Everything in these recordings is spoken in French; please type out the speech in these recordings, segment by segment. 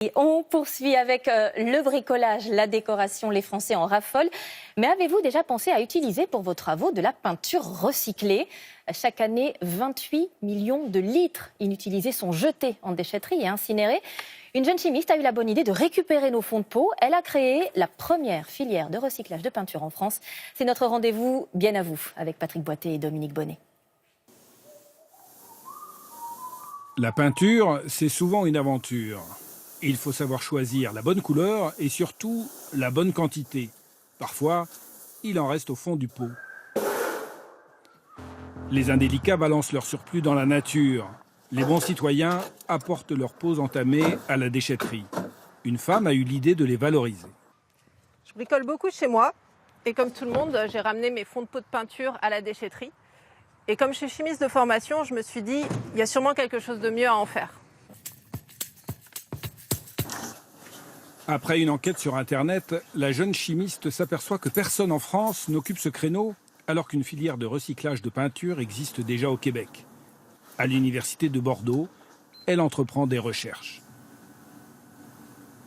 Et on poursuit avec le bricolage, la décoration, les Français en raffolent. Mais avez-vous déjà pensé à utiliser pour vos travaux de la peinture recyclée ? Chaque année, 28 millions de litres inutilisés sont jetés en déchetterie et incinérés. Une jeune chimiste a eu la bonne idée de récupérer nos fonds de peau. Elle a créé la première filière de recyclage de peinture en France. C'est notre rendez-vous Bien à vous avec Patrick Boité et Dominique Bonnet. La peinture, c'est souvent une aventure. Il faut savoir choisir la bonne couleur et surtout la bonne quantité. Parfois, il en reste au fond du pot. Les indélicats balancent leur surplus dans la nature. Les bons citoyens apportent leurs pots entamés à la déchetterie. Une femme a eu l'idée de les valoriser. Je bricole beaucoup chez moi et comme tout le monde, j'ai ramené mes fonds de pot de peinture à la déchetterie. Et comme je suis chimiste de formation, je me suis dit, il y a sûrement quelque chose de mieux à en faire. Après une enquête sur Internet, la jeune chimiste s'aperçoit que personne en France n'occupe ce créneau, alors qu'une filière de recyclage de peinture existe déjà au Québec. À l'université de Bordeaux, elle entreprend des recherches.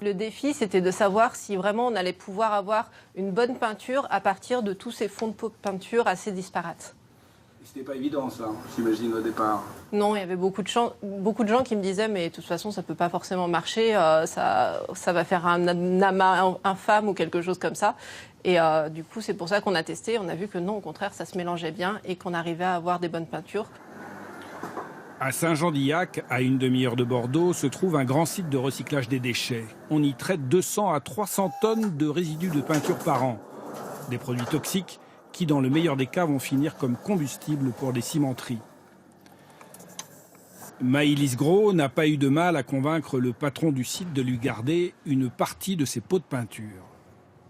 Le défi, c'était de savoir si vraiment on allait pouvoir avoir une bonne peinture à partir de tous ces fonds de pot de peinture assez disparates. C'était pas évident ça, j'imagine au départ. Non, il y avait beaucoup de gens qui me disaient mais de toute façon ça peut pas forcément marcher, ça va faire un amas infâme ou quelque chose comme ça. Et du coup c'est pour ça qu'on a testé, on a vu que non, au contraire ça se mélangeait bien et qu'on arrivait à avoir des bonnes peintures. À Saint-Jean-d'Illac, à une demi-heure de Bordeaux, se trouve un grand site de recyclage des déchets. On y traite 200 à 300 tonnes de résidus de peinture par an. Des produits toxiques qui, dans le meilleur des cas, vont finir comme combustible pour les cimenteries. Maëlys Gros n'a pas eu de mal à convaincre le patron du site de lui garder une partie de ses pots de peinture.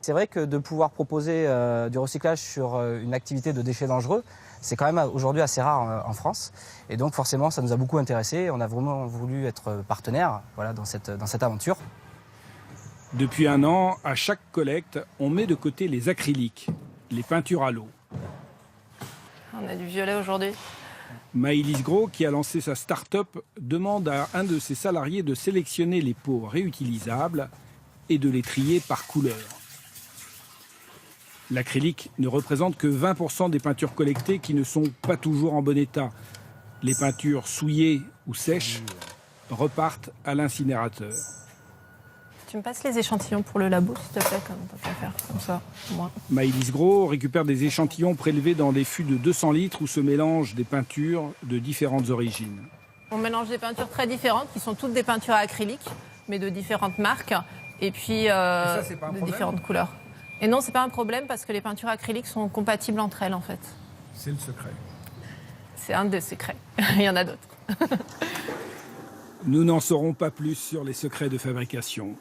C'est vrai que de pouvoir proposer du recyclage sur une activité de déchets dangereux, c'est quand même aujourd'hui assez rare en France. Et donc forcément, ça nous a beaucoup intéressés. On a vraiment voulu être partenaire dans cette aventure. Depuis un an, à chaque collecte, on met de côté les acryliques, les peintures à l'eau. On a du violet aujourd'hui. Maëlys Gros, qui a lancé sa start-up, demande à un de ses salariés de sélectionner les pots réutilisables et de les trier par couleur. L'acrylique ne représente que 20% des peintures collectées qui ne sont pas toujours en bon état. Les peintures souillées ou sèches repartent à l'incinérateur. Tu me passes les échantillons pour le labo, s'il te plaît, comme on peut faire comme ça, moi. Maëlys Gros récupère des échantillons prélevés dans des fûts de 200 litres où se mélangent des peintures de différentes origines. On mélange des peintures très différentes, qui sont toutes des peintures acryliques, mais de différentes marques, et puis de différentes couleurs. Et non, c'est pas un problème parce que les peintures acryliques sont compatibles entre elles, en fait. C'est le secret. C'est un des secrets. Il y en a d'autres. Nous n'en saurons pas plus sur les secrets de fabrication.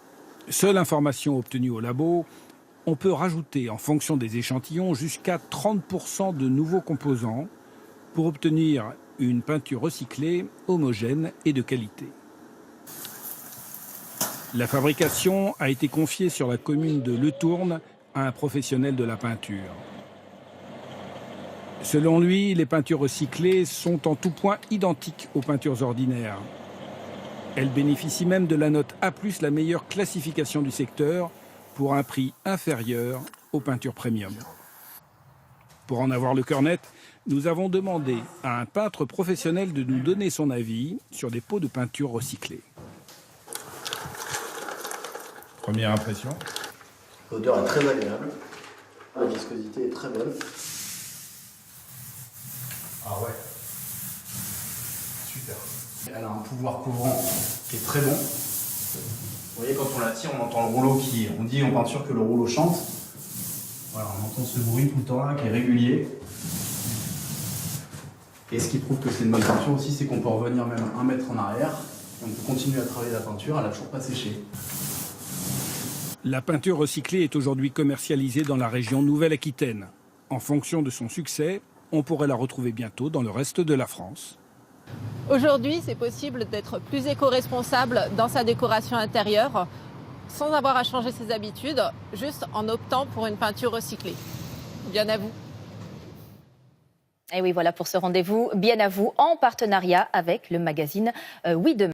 Seule information obtenue au labo, on peut rajouter en fonction des échantillons jusqu'à 30% de nouveaux composants pour obtenir une peinture recyclée, homogène et de qualité. La fabrication a été confiée sur la commune de Le Tourne à un professionnel de la peinture. Selon lui, les peintures recyclées sont en tout point identiques aux peintures ordinaires. Elles bénéficient même de la note A+, la meilleure classification du secteur, pour un prix inférieur aux peintures premium. Pour en avoir le cœur net, nous avons demandé à un peintre professionnel de nous donner son avis sur des pots de peinture recyclés. Première impression. L'odeur est très agréable, la viscosité est très bonne. Ah ouais. Super. Elle a un pouvoir couvrant qui est très bon. Vous voyez, quand on la tire, on entend le rouleau qui... On dit en peinture que le rouleau chante. Voilà, on entend ce bruit tout le temps là, qui est régulier. Et ce qui prouve que c'est une bonne peinture aussi, c'est qu'on peut revenir même 1 mètre en arrière. Et on peut continuer à travailler la peinture, elle n'a toujours pas séché. La peinture recyclée est aujourd'hui commercialisée dans la région Nouvelle-Aquitaine. En fonction de son succès, on pourrait la retrouver bientôt dans le reste de la France. Aujourd'hui, c'est possible d'être plus éco-responsable dans sa décoration intérieure, sans avoir à changer ses habitudes, juste en optant pour une peinture recyclée. Bien à vous. Et oui, voilà pour ce rendez-vous Bien à vous, en partenariat avec le magazine Oui Demain.